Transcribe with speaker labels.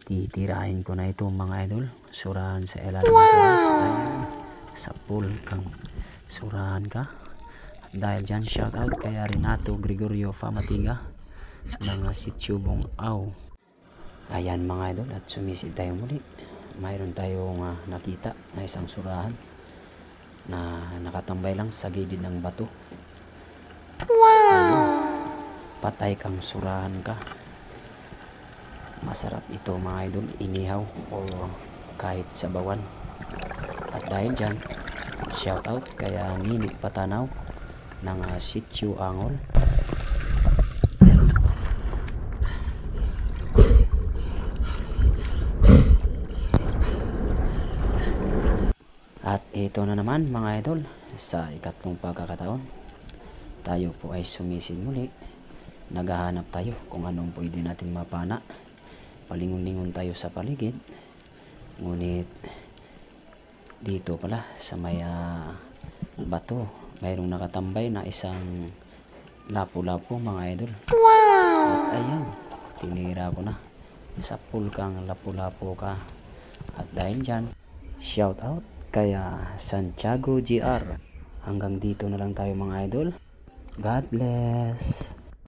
Speaker 1: Titirahin ko na ito mga idol. Surahan sa ilalim ng tuwas. Ayan. Sa pool kang surahan ka. At dahil dyan, shoutout kay Renato Gregorio Famatiga ng Sitio Bong-Aw. Ayan mga idol, at sumisid tayo muli. Mayroon tayong nakita na isang surahan na nakatambay lang sa gilid ng bato. Wow! Ayun. Patay kang surahan ka. Masarap ito mga idol, inihaw o kahit sabawan. At dahil dyan, shoutout kaya Ninit Patanaw ng Sitio Angol. At ito na naman mga idol, sa ikatlong pagkakataon, tayo po ay sumisid muli. Naghahanap tayo kung anong pwede natin mapana. Palingon-lingon tayo sa paligid. Ngunit dito pala sa may bato, mayroong nakatambay na isang lapu-lapu mga idol. Wow! At ayan, tinira ko na. Sa pool kang lapu-lapu ka. At dahil dyan, shout out kaya Santiago GR. Hanggang dito na lang tayo mga idol. God bless.